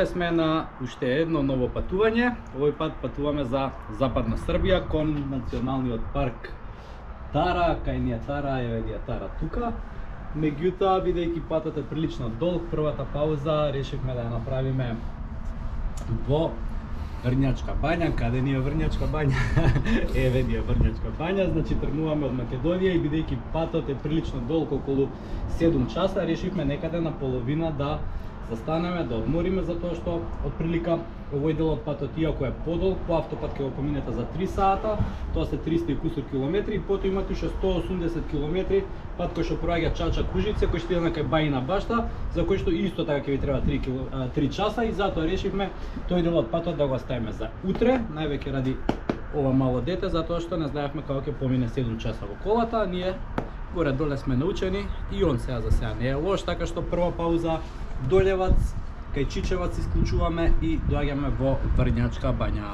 Еве сме на уште едно ново патување. Овој пат патуваме за Западна Србија кон националниот парк Тара, кај ни е Тара, еве ги е Тара тука. Меѓутоа, бидејќи патот е прилично долг, првата пауза решивме да ја направиме во Врњачка бања. Каде ни е Врњачка бања? Еве ни е Врњачка бања, значи тргнуваме од Македонија и бидејќи патот е прилично долг, околу 7 часа, решивме некаде на половина да застанеме, да одмориме, затоа што отприлика овој дел од патот, иако е подолг, по автопат ќе го поминете за 3 сата, тоа се 300 и кусур километри, и потоа имате уште 180 километри пат кој што проаѓа Чача-Кужице, кој што иде на кај Бајина Башта, за кој што исто така ќе ви треба 3 часа, и затоа решивме тој дел од патот да го оставиме за утре, највеќе ради ова мало дете, затоа што не знаевме како ќе помине 7 часа во колата. Ние горе доле сме научени и он сега за сега не е лош, така што прва пауза Долевац, кај Чичевац исклучуваме и доаѓаме во Врњачка бања.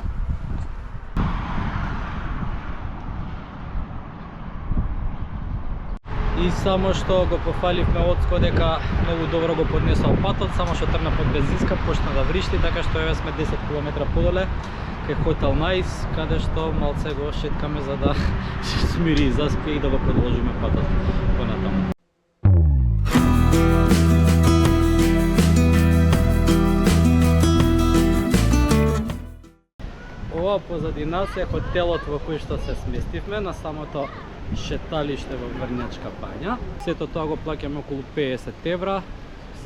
И само што го пофаливме Оцко дека многу добро го поднесол патот, само што тргна под бензинска, почна да вришти, така што еве сме 10 км подоле кај Хотел Најс, каде што малце го шеткаме за да се смири и заспие и да го продолжиме патот понатаму. Ова позади нас е хотелот во кој што се сместивме на самото шеталиште во Врњачка бања. Сето тоа го плаќаме околу 50 евра,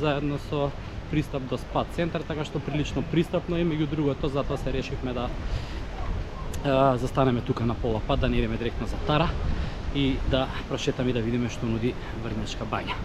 заедно со пристап до спа центар, така што прилично пристапно и меѓу другото затоа се решивме да застанеме тука на пола пат, да не идеме директно за Тара и да прошетаме и да видиме што нуди Врњачка бања.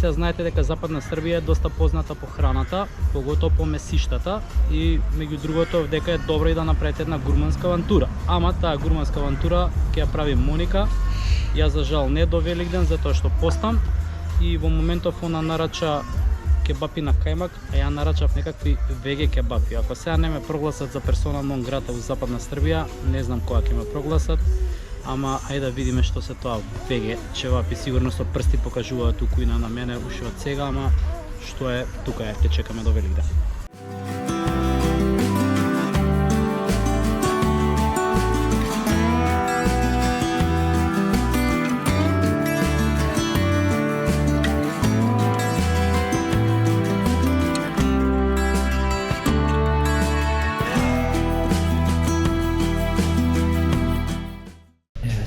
Сега знаете дека Западна Србија е доста позната по храната, поготово по месиштата, и меѓу другото дека е добро и да направите една гурманска авантура. Ама таа гурманска авантура ќе ја прави Моника. Јас за жал не до Великден затоа што постам и во моментов она нарача кебапи на кајмак, а ја нарачав некакви веге кебапи. Ако сега не ме прогласат за персона нон грата во Западна Србија, не знам кога ќе ме прогласат. Ама ајде да видиме што се тоа веге чевапи, сигурно со прсти покажуваат укуина на мене уште од сега, ама што е, тука е, ќе чекаме до Великден.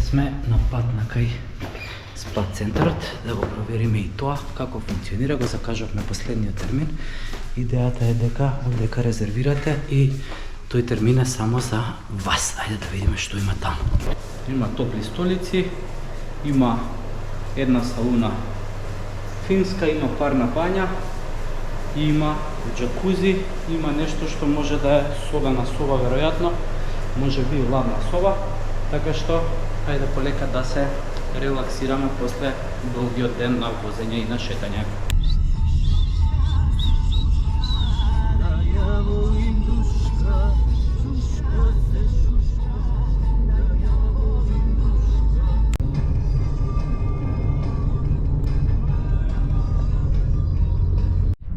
Сме на пат на кај спа центарот, да го провериме и тоа како функционира. Го закажавме последниот термин. Идејата е дека овдека резервирате и тој термин е само за вас. Ајде да видиме што има таму. Има топли столици, има една сауна финска, има парна бања, има џакузи, има нешто што може да е солена соба веројатно, може би ладна соба, така што ајде полека да се релаксираме после долгиот ден на возење и на шетање.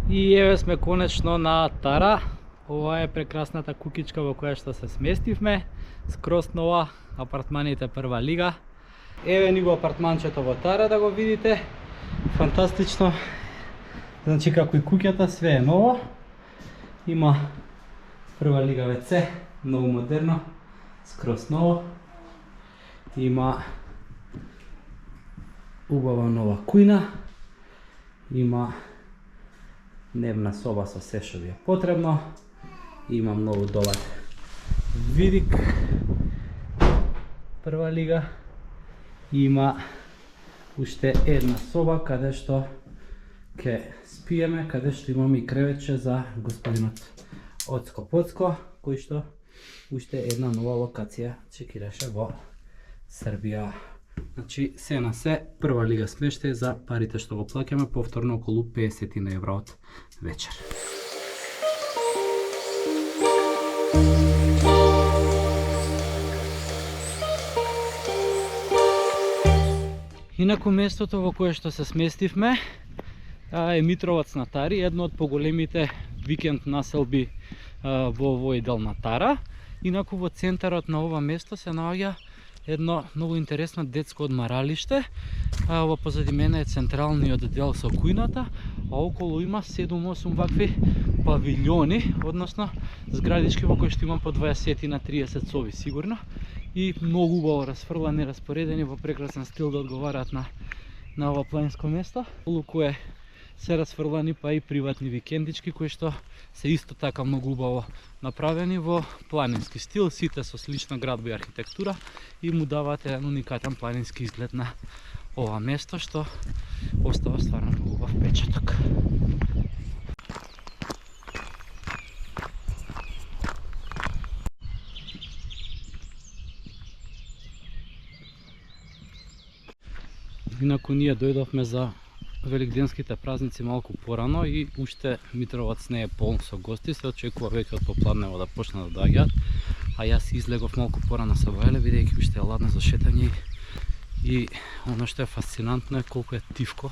И еве сме конечно на Тара. Ова е прекрасната кукичка во која што се сместивме. Скроз нова, апартманите прва лига. Еве ни го апартманчето во Тара да го видите. Фантастично. Значи како и куќата, све е ново. Има прва лига WC, многу модерно, скроз ново. Има убава нова кујна. Има дневна соба со се што ви е потребно. Има многу добар видик. Прва лига. Има уште една соба каде што ќе спиеме, каде што имаме и креветче за господинот Оцко Поцко, кој што уште една нова локација чекираше во Србија. Значи, се на се, прва лига смештај за парите што го плаќаме, повторно околу 50 евра од вечер. Инаку местото во кое што се сместивме е Митровац на Тари, едно од поголемите викенд населби во овој дел на Тара. Инаку во центарот на ова место се наоѓа едно многу интересно детско одмаралиште. Ова позади мене е централниот дел со кујната, а околу има 7-8 вакви павилјони, односно зградички во кои што има по 20 на 30 соби сигурно. И многу убаво расфрлани, распоредени во прекрасен стил да одговараат на ова планинско место. Околу кое се расфрлани па и приватни викендички кои што се исто така многу убаво направени во планински стил, сите со слична градба и архитектура и му даваат еден уникатен планински изглед на ова место што остава стварно многу убав впечаток. Инаку ние дојдовме за великденските празници малку порано и уште Митровац не е полн со гости, се очекува веќе од попладнево да почне да доаѓаат, а јас излегов малку порано со Вајле, бидејќи уште е ладно за шетање и оно што е фасцинантно е колку е тивко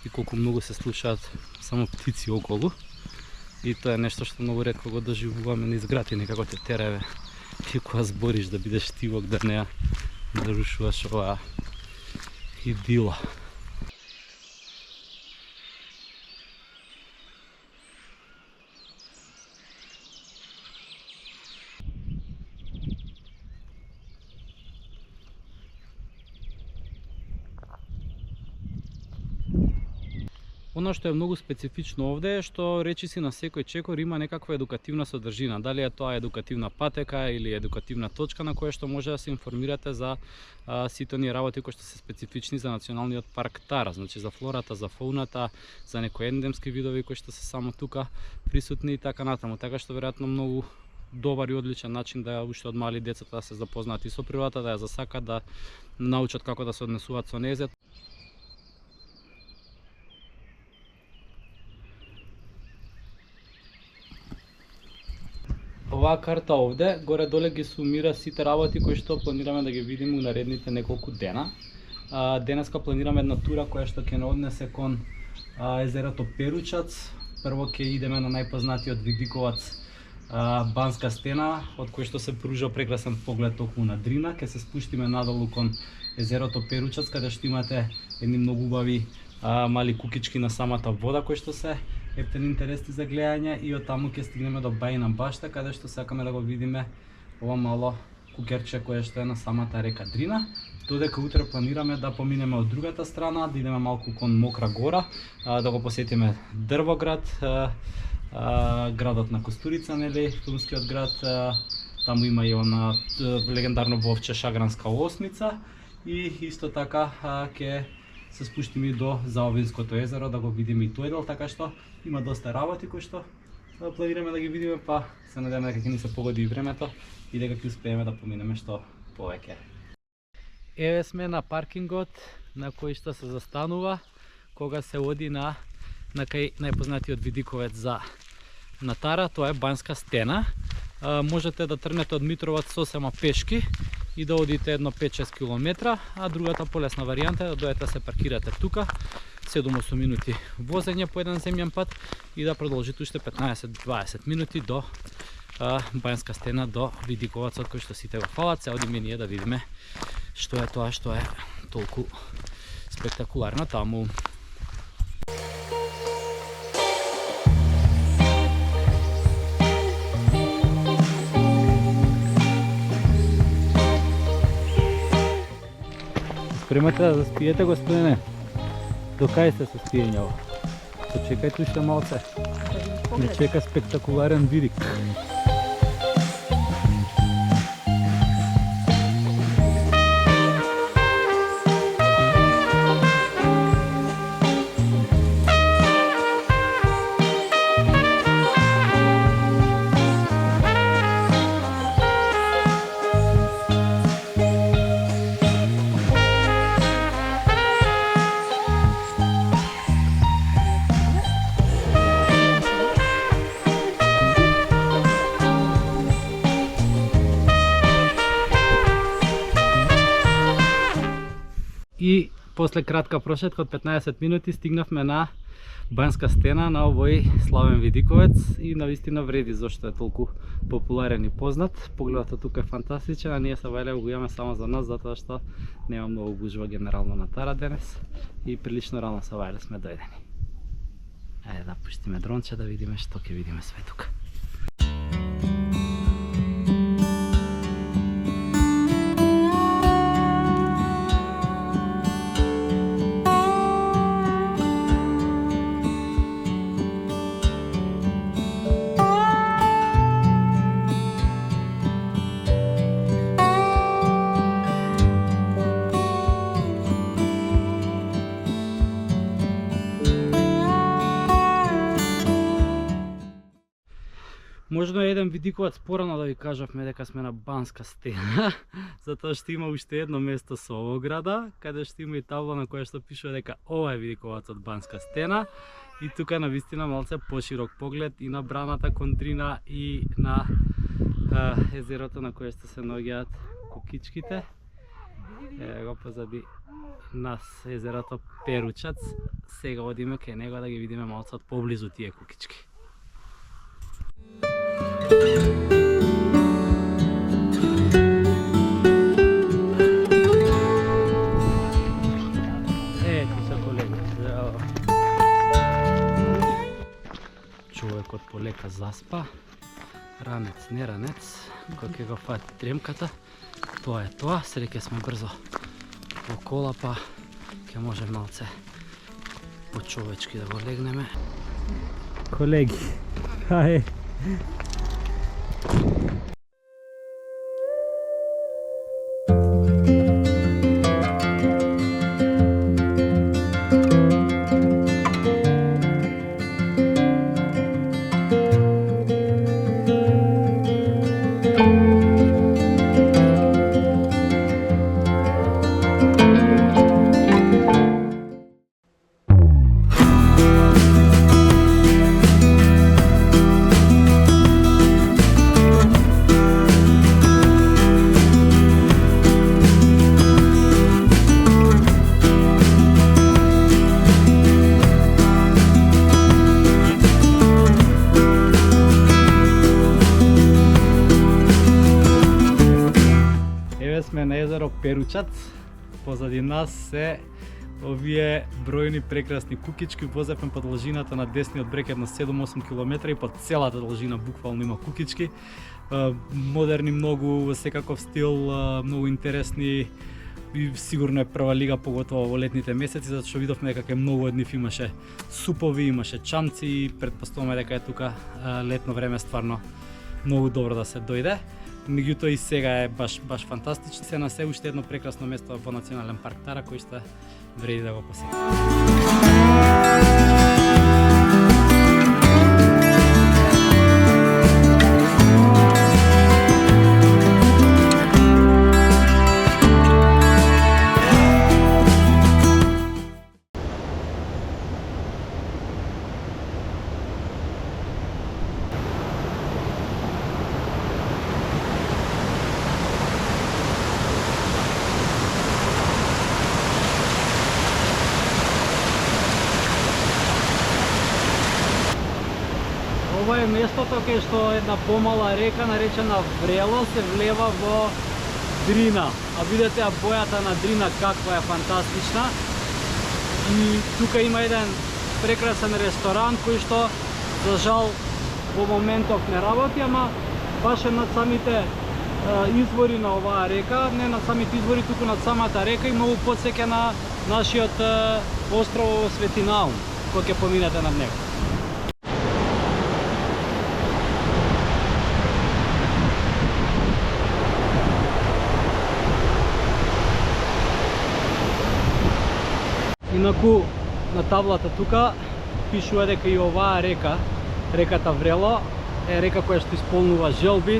и колку многу се слушаат само птици околу. И тоа е нешто што многу ретко го доживуваме низ град и некако те тереве и кога збориш да бидеш тивок, да не ја нарушуваш оваа идила. Оно што е многу специфично овде е што речиси на секој чекор има некаква едукативна содржина. Дали е тоа едукативна патека или едукативна точка на која што може да се информирате за сите оние работи кои што се специфични за националниот парк Тара, значи за флората, за фауната, за некои ендемски видови кои што се само тука присутни и така натаму. Така што веројатно многу добар и одличен начин да уште од мали децата да се запознаат и со природата, да ја засакат, да научат како да се однесуваат со нејзе. Оваа карта овде горе-доле ги сумира сите работи кои што планираме да ги видиме у наредните неколку дена. Денеска планираме една тура која што ќе не однесе кон езерото Перучац. Прво ќе идеме на најпознатиот видиковац Банска стена, од кој што се пружа прекрасен поглед околу на Дрина. Ќе се спуштиме надолу кон езерото Перучац, каде што имате едни многу убави мали кукички на самата вода кои што се ептен интересни за гледање и од таму ќе стигнеме до Бајна башта, каде што сакаме да го видиме ова мало кукерче кое што е на самата река Дрина. Додека утре планираме да поминеме од другата страна, да идеме малку кон Мокра гора, да го посетиме Дрвоград, градот на Костурица, нели, филмскиот град. Таму има и она легендарно вовче Шагранска осмица и исто така ќе се спуштиме и до Заовинското езеро да го видиме и тој дел, така што има доста работи кои што планираме да ги видиме, па се надеваме дека ќе ни се погоди и времето и дека ќе успееме да поминеме што повеќе. Еве сме на паркингот на кој што се застанува кога се оди на кај најпознатиот видиковец на Тара, тоа е Банска стена. Можете да тргнете од Митровац сосема пешки и да одите едно 5-6 км, а другата полесна варијанта е да дојдете да се паркирате тука 7-8 минути возење по еден земјен пат и да продолжите уште 15-20 минути до Банска стена, до видиковацот кој што сите го фалат. Се одиме ние да видиме што е тоа што е толку спектакуларно таму. Спремате да заспиете, господине? До кај сте со спиењаво? Почекајте уште малце. Не чека спектакуларен видик. И после кратка прошетка од 15 минути стигнавме на Банска стена на овој славен видиковец и навистина вреди зашто е толку популарен и познат. Погледот тука е фантастичен, а ние се Вајлево го имаме само за нас затоа што нема многу гужва генерално на Тара денес и прилично рано се Вајле сме дојдени. Ајде да пуштиме дронче да видиме што ќе видиме све тука. Можно е еден видиковац порано да ви кажавме дека сме на Банска стена, затоа што има уште едно место со ограда, каде што има и табла на која што пишува дека ова е видиковацот Банска стена. И тука навистина малце поширок поглед и на браната кон Дрина и на езерото на кое што се наоѓаат кукичките. Ево го позади нас езерото Перучац. Сега одиме кај него да ги видиме малце од поблизу тие кукички. Ето се колеги, човекот полека заспа, ранец, не ранец, кој ќе го фати тремката, тоа е тоа, среќа сме брзо во кола, па ќе може малце по-човечки да го легнеме. Колеги, хај! Сме на езеро Перучац, позади нас се овие бројни прекрасни кукички. Возевме по должината на десниот брег едно 7-8 км и по целата должина буквално има кукички. Модерни многу, во секаков стил, многу интересни и сигурно е прва лига, поготово во летните месеци, затоа што видовме дека многу од нив имаше супови, имаше чамци и претпоставуваме дека е тука летно време стварно многу добро да се дојде. Меѓутоа и сега е баш фантастично. Се на се уште едно прекрасно место во Национален парк Тара кој што вреди да го посети. Ова е местото кај што една помала река наречена Врело се влева во Дрина. А видете бојата на Дрина каква е фантастична. И тука има еден прекрасен ресторан кој што за жал во моментов не работи, ама баш е над самите извори на оваа река, не над самите извори, туку над самата река и многу подсеќа на нашиот остров во Светинаун, кој ќе поминете над него. Инаку на таблата тука пишува дека и оваа река, реката Врело, е река која што исполнува желби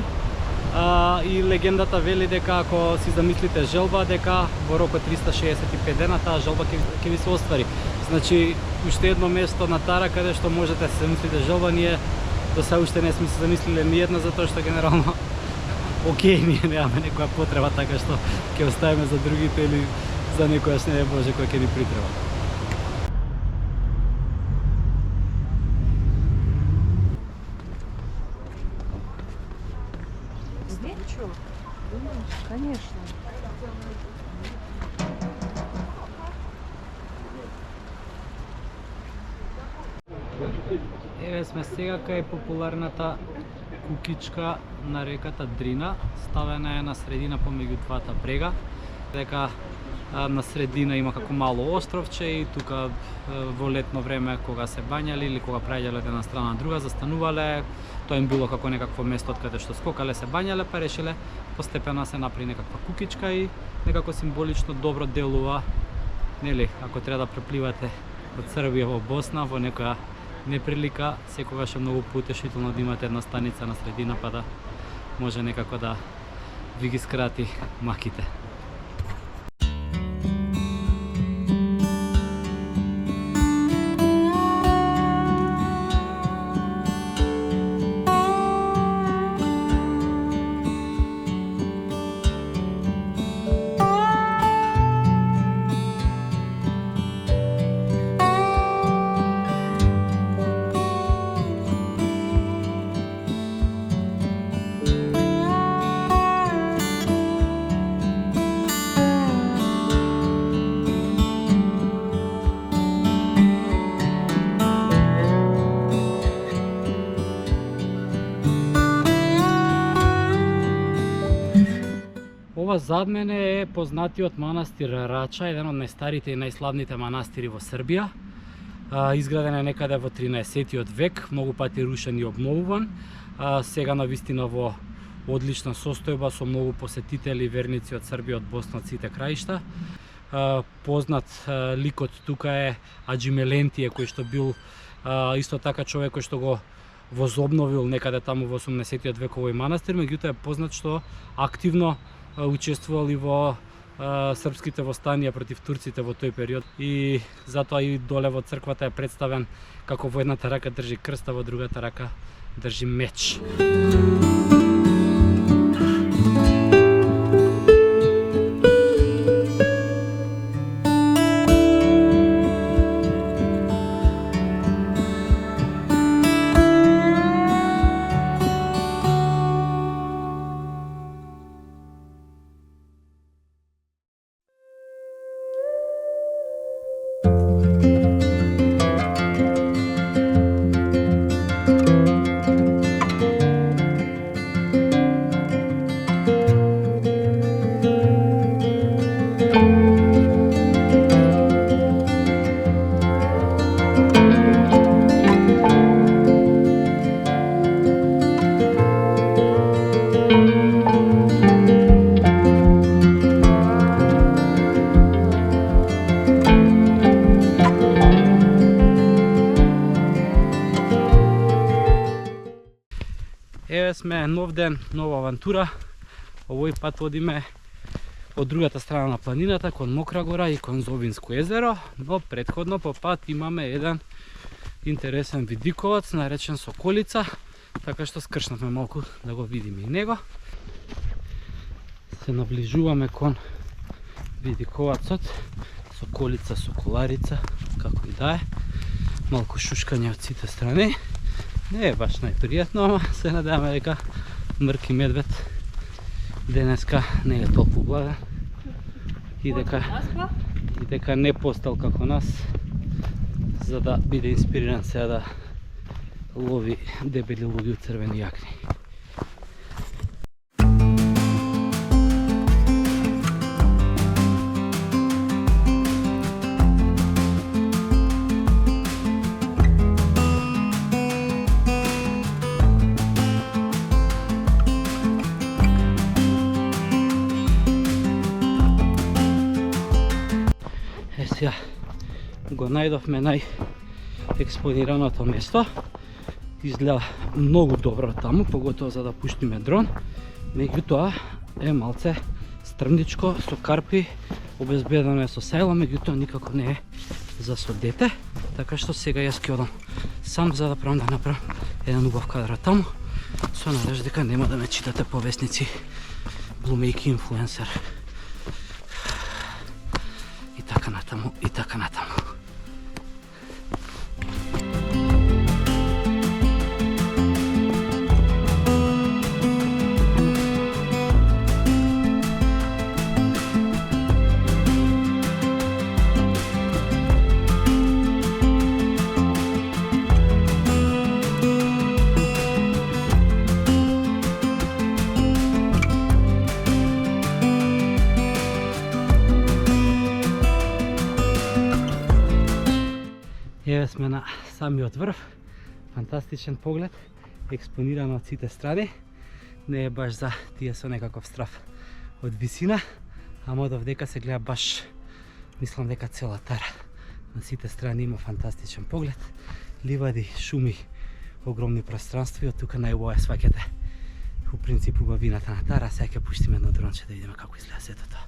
и легендата вели дека ако си замислите желба, дека во рок од 365 дена таа желба ќе ви се оствари. Значи, уште едно место на Тара каде што можете да се замислите желба, ние до сега уште не сме се замислиле ни една, затоа што генерално окей, ние немаме некоја потреба, така што ќе оставиме за другите или за некојаш не може кој ќе ни притреба. Конечно. Еве сме сега кај популарната кукичка на реката Дрина. Ставена е на средина помеѓу двата брега. Дека на средина има како мало островче и тука во летно време кога се бањале или кога праѓале од една страна на друга, застанувале. Тоа им било како некакво место од каде што скокале, се бањале, па решиле постепено се направи некаква кукичка и некако символично добро делува, нели, ако треба да препливате од Србија во Босна во некоја неприлика, секогаш е многу поутешително да имате една станица на средина па да може некако да ви ги скрати маките. Ова зад мене е познатиот манастир Рача, еден од најстарите и најславните манастири во Србија. Изграден е некаде во 13-тиот век, многу пати рушен и обновуван. Сега навистина во одлична состојба со многу посетители, верници од Србија, од Босна, од сите краишта. Познат ликот тука е Аџи Мелентије, кој што бил исто така човек кој што го возобновил некаде таму во 18-тиот век овој манастир, меѓутоа е познат што активно учествувал и во српските востанија против турците во тој период и затоа и доле во црквата е представен како во едната рака држи крст, а во другата рака држи меч. Еве сме нов ден, нова авантура. Овој пат одиме од другата страна на планината, кон Мокра гора и кон Зобинско езеро, но претходно по пат имаме еден интересен видиковац, наречен Соколица, така што скршнавме малку да го видиме и него. Се наближуваме кон видиковацот, Соколица, Соколарица, како и да е. Малку шушкање од сите страни. Не е баш најпријатно, ама се надеваме дека Мрки медвед денеска не е толку гладен и дека не постал како нас, за да биде инспириран сега да лови дебели луѓе од црвени јакни. Сега го најдовме најекспонираното место. Изгледа многу добро таму, поготово за да пуштиме дрон. Меѓутоа е малце стрмничко, со карпи, обезбедено е со сајло, меѓутоа никако не е за со дете. Така што сега јас ќе одам сам за да правам да направам еден убав кадр таму, со надеж дека нема да ме читате повесници, глумејки инфлуенсер. натаму и така натаму. Еве сме на самиот врв, фантастичен поглед, експонирано од сите страни. Не е баш за тие со некаков страф од висина, ама од овдека се гледа баш, мислам дека цела Тара. На сите страни има фантастичен поглед, ливади, шуми, огромни пространства и од тука најубаво е сваќате у принцип убавината на Тара. Сега ќе пуштиме едно дронче да видиме како изгледа сето тоа.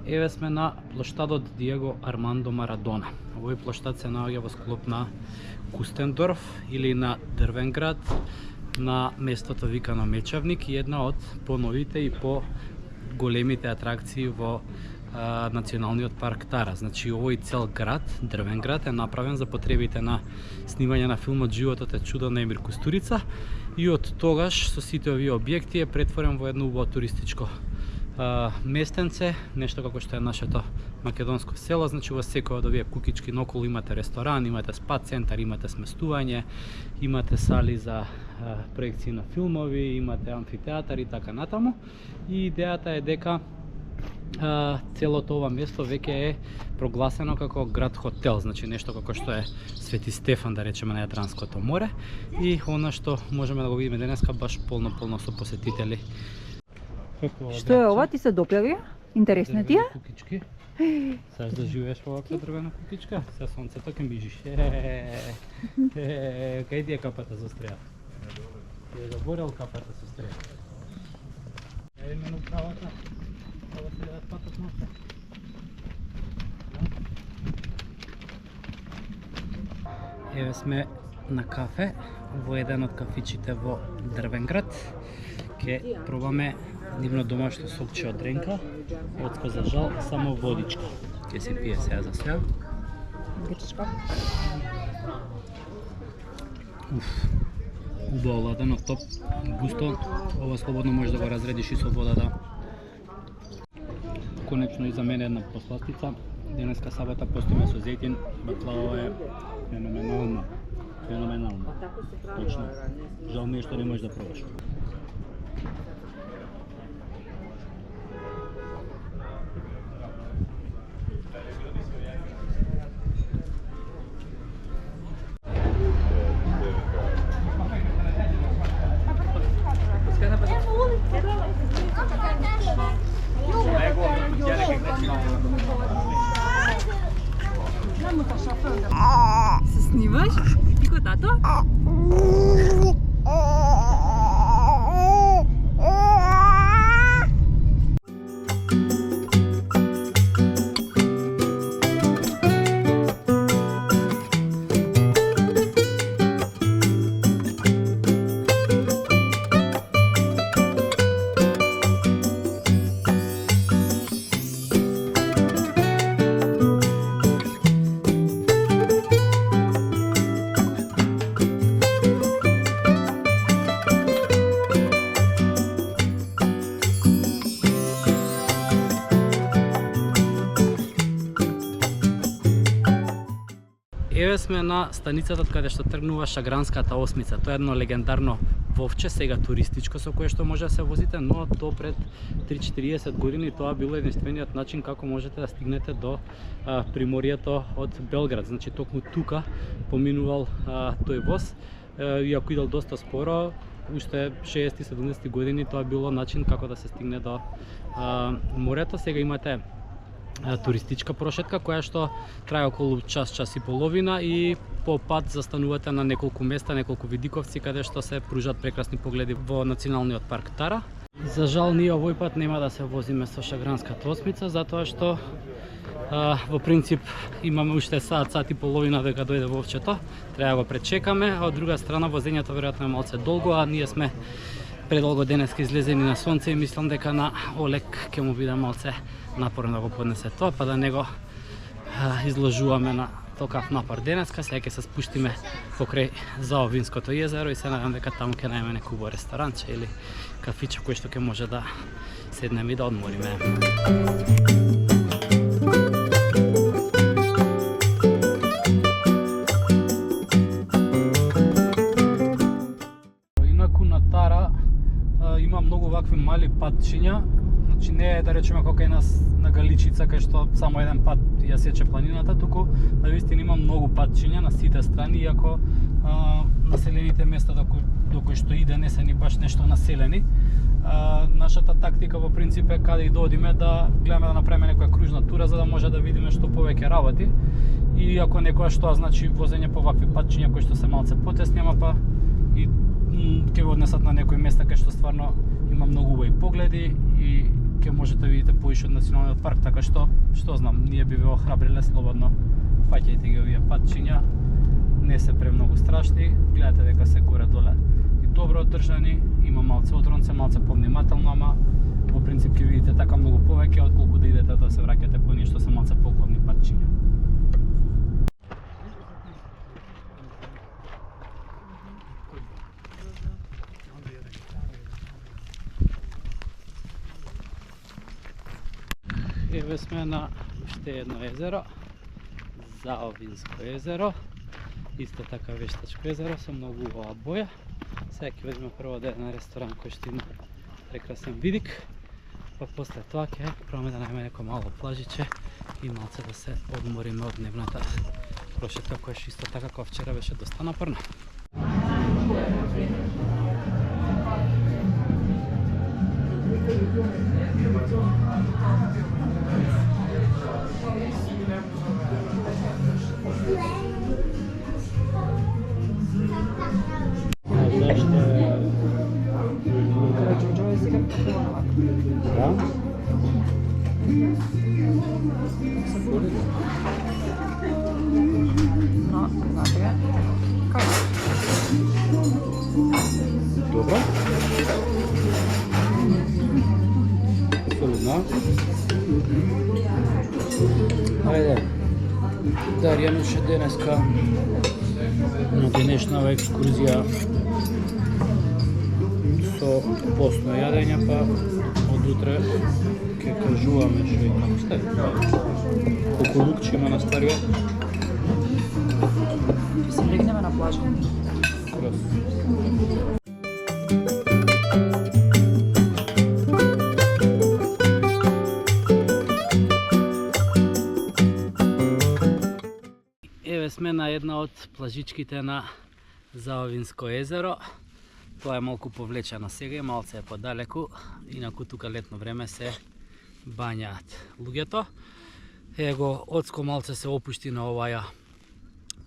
Еве сме на плоштадот Диего Армандо Марадона. Овој плоштад се наоѓа во склоп на Кустендорф или на Дрвен град, на местото викано Мечавник, и една од поновите и по големите атракции во Националниот парк Тара. Значи овој цел град, Дрвен град, е направен за потребите на снимање на филмот Животот е чудо на Емир Кустурица, и од тогаш со сите овие објекти е претворен во едно убаво туристичко местенце, нешто како што е нашето македонско село. Значи во секој од овие кукички наоколу имате ресторан, имате спа центар, имате сместување, имате сали за проекции на филмови, имате амфитеатар и така натаму. И идејата е дека целото ова место веќе е прогласено како град хотел, значи нешто како што е Свети Стефан, да речеме, на Јадранското море, и она што можеме да го видиме денеска баш полно со посетители. Што е ова? Ти се допјави? Интересно ти е? Кукички. Саш да живееш во оваква дрвена кукичка? Се сонцето ќе мижиш. Кај ти е капата со стреја? Ти е заборел капата со стреја. Е именно правата. Ова се да патот носе. Еве сме на кафе во еден од кафичите во Дрвен град. Ке пробаме нивно домашно сокче од ренка, оцко за жал, само водичка. Ке се пие сега за сега. Грчка. Убаво ладено, топ, густо. Ова слободно можеш да го разредиш и со вода, да. Конечно и за мене една посластица. Денеска сабота постиме со зејтин. Баклава е феноменална. Феноменално. Точно. Жал ми е што не можеш да пробаш. Еве сме на станицата каде што тргнува Шагранската осмица. Тоа е едно легендарно вовче, сега туристичко со кое што може да се возите, но до пред 30-40 години тоа било единствениот начин како можете да стигнете до приморието од Белград. Значи токму тука поминувал тој воз, иако идел доста споро, уште 60-70 години тоа било начин како да се стигне до морето. Сега имате туристичка прошетка која што трае околу час и половина и по пат застанувате на неколку места, неколку видиковци каде што се пружат прекрасни погледи во националниот парк Тара. За жал ние овој пат нема да се возиме со Шагранската осмица затоа што во принцип имаме уште сат и половина дека дојде вовчето, треба да го пречекаме, а од друга страна возењето веројатно е малце долго, а ние сме предолго денеска излезени на сонце и мислам дека на Олег ќе му биде малце напорно да го поднесе тоа, па да не го изложуваме на токав напор денеска. Сега ќе се спуштиме покрај Заовинското езеро и се надам дека таму ќе најдеме некој ресторанче или кафиче кој што ќе може да седнеме и да одмориме. Има многу вакви мали патчиња, значи не е да речеме како кај нас на Галичица кај што само еден пат ја сече планината, туку навистина има многу патчиња на сите страни, иако населените места до кои што иде не се ни баш нешто населени. Нашата тактика во принцип е каде и доодиме да гледаме да направиме некоја кружна тура за да може да видиме што повеќе работи. И ако некоја што значи возење по вакви патчиња кои што се малце потесни, ама па и ќе го однесат на некои места кај што стварно има многу убави погледи и ќе можете да видите поише од националниот парк, така што знам, ние би ве охрабриле слободно, фаќајте ги овие патчиња, не се премногу страшни, гледате дека се горе-доле и добро одржани, има малце одронце, малце повнимателно, ама во принцип ќе видите така многу повеќе отколку да идете да се враќате по нешто се малце поглавни патчиња. Еве сме на уште едно езеро, Заовинско езеро, исто така вештачко езеро со многу убава боја. Сега ќе видиме прво да е на ресторан кој што има прекрасен видик, па после тоа ќе пробаме да најдеме некој мало плажиче и малце да се одмориме од дневната прошетка која што исто така како вчера беше доста напорна. Добро. Солидно. Ајде. Дарјан уште денеска на денешнава екскурзија со посно јадење, па од утре ќе кажуваме што и како сте. Колку лук има на стариот? Ќе се легнеме на плажа. Еве сме на една од плажичките на Заовинско езеро. Тоа е малку повлечено сега и малце е подалеку, инаку тука летно време се бањаат луѓето. Его Оцко малце се опушти на оваја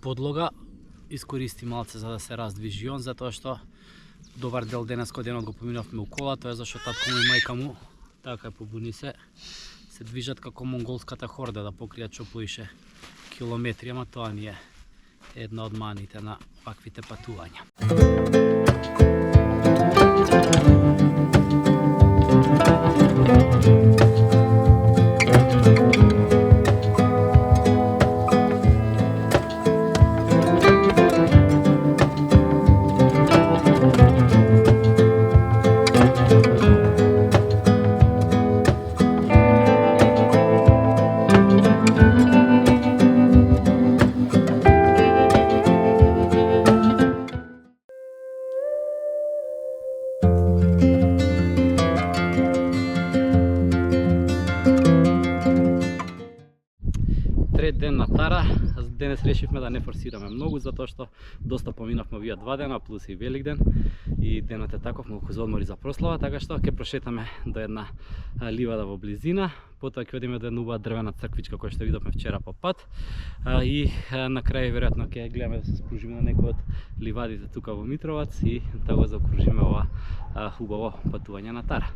подлога, искористи малце за да се раздвижи он, затоа што добар дел денеска денот го поминавме у кола, тоа е зашто татко му и мајка му, така побуни се движат како монголската хорда да покријат што поише километри, ама тоа ни е една од маните на ваквите патувања. првиот ден на Тара. Денес решивме да не форсираме многу, затоа што доста поминавме овие 2 дена, плюс и Великден. И денот е таков, малку за одмор и за прослава, така што ќе прошетаме до една ливада во близина. Потоа ќе одиме до една убава дрвена црквичка која што видовме вчера по пат. И на крај веројатно ќе гледаме да се спружиме на некој од ливадите тука во Митровац и да го заокружиме ова хубаво патување на Тара.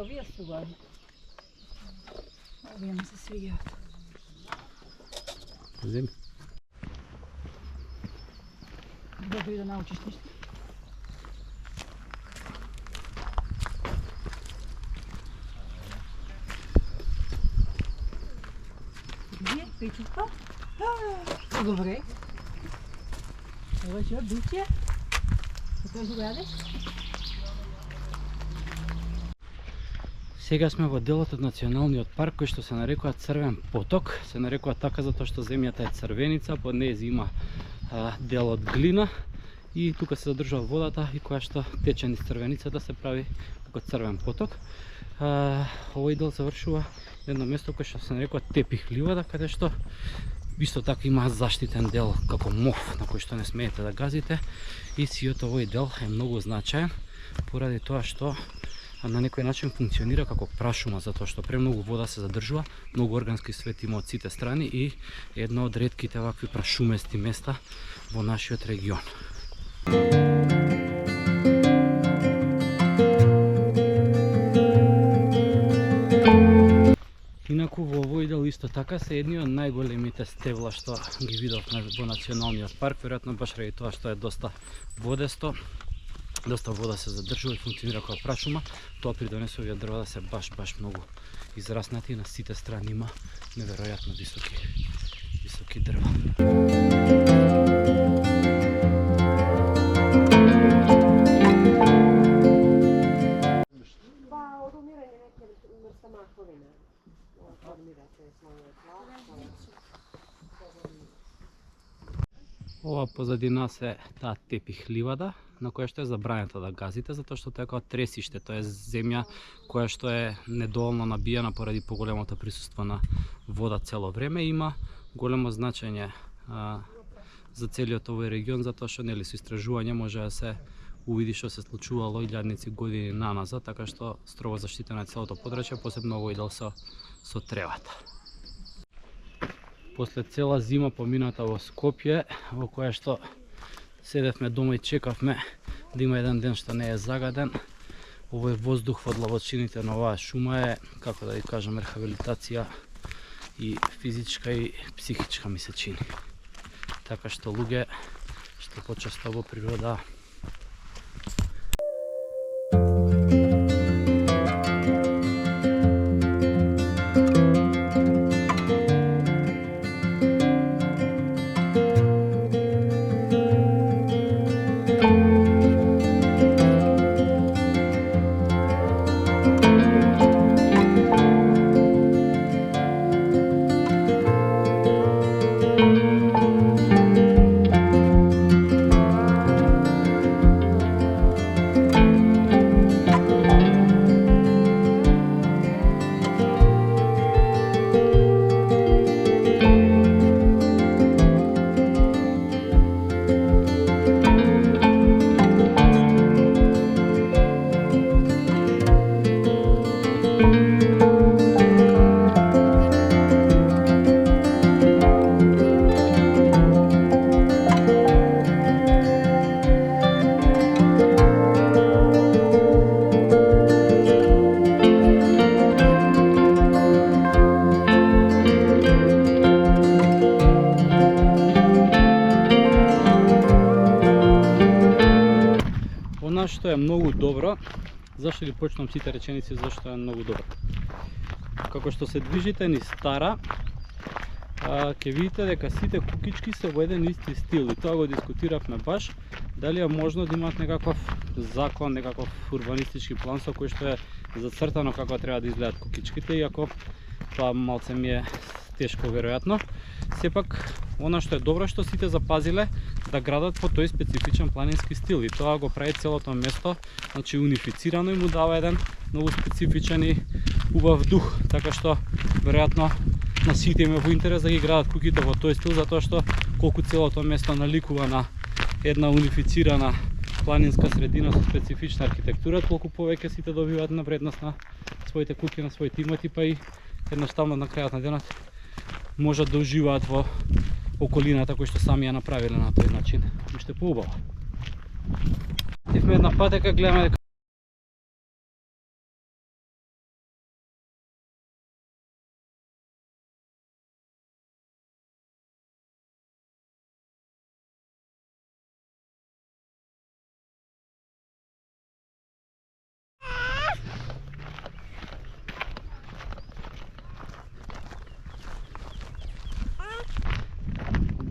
Овие су убави. Овие ми се свиѓаат. Земи. Добро да научиш нешто. Вие, причупа? Добре. Ова ќе биќе. Што ќе го јадеш? Сега сме во делот од националниот парк кој што се нарекува Црвен поток. Се нарекува така затоа што земјата е црвеница, под неја има дел од глина и тука се задржува водата и која што тече низ црвеницата се прави како Црвен поток. Овој дел завршува едно место кое што се нарекува Тепих ливада, каде што исто така има заштитен дел како мов на кој што не смеете да газите и сиот овој дел е многу значаен поради тоа што на некој начин функционира како прашума, затоа што премногу вода се задржува, многу органски свет има од сите страни и едно од ретките вакви прашумести места во нашиот регион. Инаку во овој дел исто така се едни од најголемите стебла што ги видовме во националниот парк, веројатно баш ради тоа што е доста водесто. Доста вода се задржува и функционира како прашума, тоа придонесе овие дрва да се баш многу израснати и на сите страни има неверојатно високи дрва. Ова позади нас е таа Тепих ливада, на која што е забрането да газите, затоа што тоа е како тресиште, тоа е земја која што е недоволно набиена поради поголемото присуство на вода цело време. Има големо значење за целиот овој регион, затоа што нели со истражување може да се увиди што се случувало илјадници години наназад, така што строго заштитено е целото подрачје, посебно овој дел со тревата. После цела зима помината во Скопје, во која што седевме дома и чекавме да има еден ден што не е загаден, овој воздух во длабочините на оваа шума е, како да ви кажам, рехабилитација и физичка и психичка ми се чини. Така што луѓе што почесто во природа што е многу добро. Зашто ги почнам сите реченици зашто е многу добро? Како што се движите низ Тара, ќе видите дека сите кукички се во еден исти стил и тоа го дискутиравме баш дали е можно да имаат некаков закон, некаков урбанистички план со кој што е зацртано како треба да изгледат кукичките, иако тоа малце ми е тешко веројатно. Сепак, она што е добро што сите запазиле да градат по тој специфичен планински стил и тоа го прави целото место, значи унифицирано и му дава еден многу специфичен и убав дух, така што веројатно на сите им е во интерес да ги градат куќите во тој стил, затоа што колку целото место наликува на една унифицирана планинска средина со специфична архитектура, толку повеќе сите добиваат на вредност на своите куќи, на своите имоти, па и едноставно на крајот на денот можат да уживаат во околината кој што сами ја направиле на тој начин, уште поубаво. Тивме една патека, гледаме дека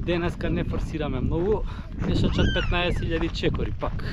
денеска не форсираме многу, пешачат 15.000 чекори пак.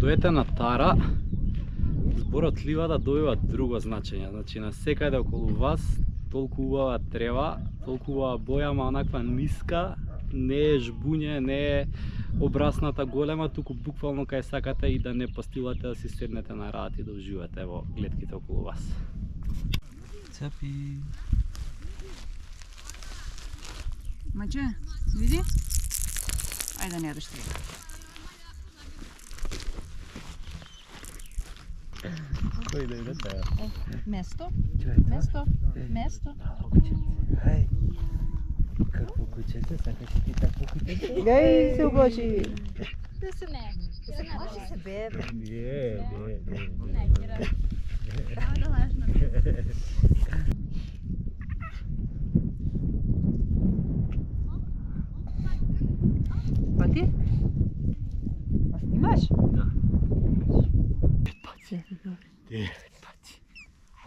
Дојдете на Тара, зборот ливада добива друго значење. Значи на секаде околу вас толку убава трева, толку убава боја, ама онаква ниска, не е жбуње, не е обрасната голема, туку буквално кај сакате и да не постилате да си седнете на рат и да уживате во гледките околу вас. Цапи. Маче, види? Ајде не јадеш треба. Кој да иде сега? Место, место, место. Хај. Какво кучето, сакаш ти такво кучето? Гај се убачи. Да се не. Да се не. Може се бебе. Не. Не, кира. Само да лажна. Па ти? А снимаш? Да. 9 пати.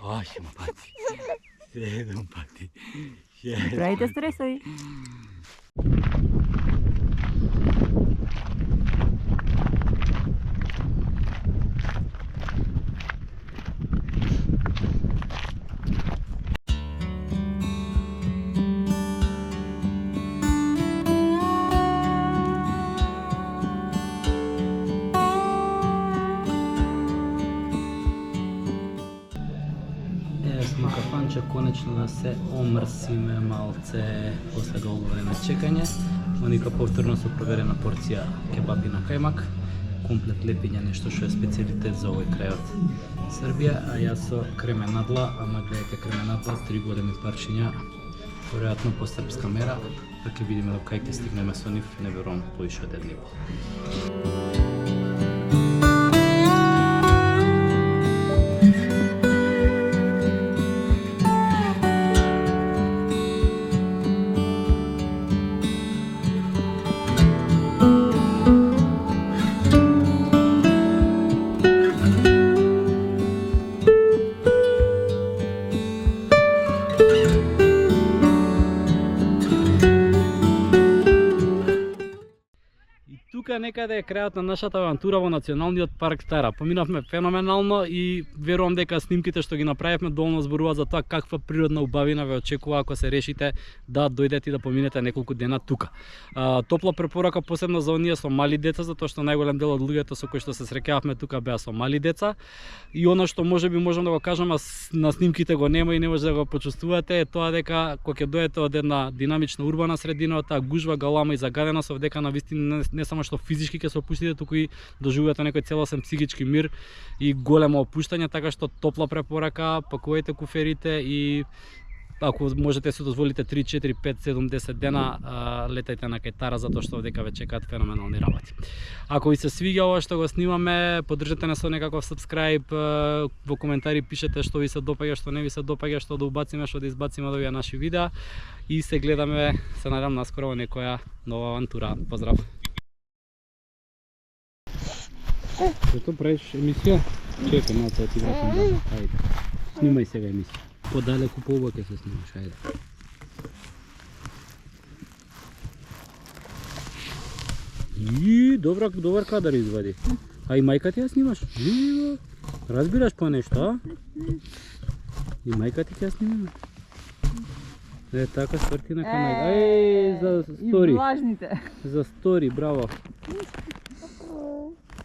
8 пати. 7 пати. Правите стресови. Кафанче конечно да се омрсиме малце после долго време чекање. Моника повторно со проверена порција кебаби на кајмак, комплет лепиња, нешто што е специјалитет за овој крај од Србија, а јас со кременадла, ама гледате кременадла, 3 големи парчиња, веројатно по српска мера, па ќе видиме до кај ќе стигнеме со нив, не верувам поише од едливо. Тука некаде е крајот на нашата авантура во Националниот парк Тара. Поминавме феноменално и верувам дека снимките што ги направивме доволно зборуваат за тоа каква природна убавина ве очекува ако се решите да дојдете и да поминете неколку дена тука. Топла препорака посебно за оние со мали деца, затоа што најголем дел од луѓето со кои што се среќававме тука беа со мали деца. И она што можеби можам да го кажам, на снимките го нема и не може да го почувствувате, е тоа дека кога ќе дојдете од една динамична урбана средина, таа гужва, галама и загаденост, дека навистина не само што физички ќе се опуштите, туку и доживувате некој целосен психички мир и големо опуштање, така што топла препорака, пакувајте куферите и ако можете се дозволите 3, 4, 5, 7, 10 дена, летајте на кај Тара, затоа што овдека ве чекаат феноменални работи. Ако ви се свиѓа ова што го снимаме, поддржете нас со некаков subscribe, во коментари пишете што ви се допаѓа, што не ви се допаѓа, што да убациме, што да избациме од овие наши видеа и се гледаме, се надам наскоро во некоја нова авантура. Поздрав! Зато правиш емисија? Чекай, малце да ти вратам да. Ајде. Снимај сега емисија. Подалеку поубаво се снимаш, ајде. И добар кадар извади. А и мајка ти ја снимаш? Живо. Разбираш по нешто, а? И мајка ти ја снимаме. Е, така сврти на канал. Ај, за стори. И влажните. За стори, браво.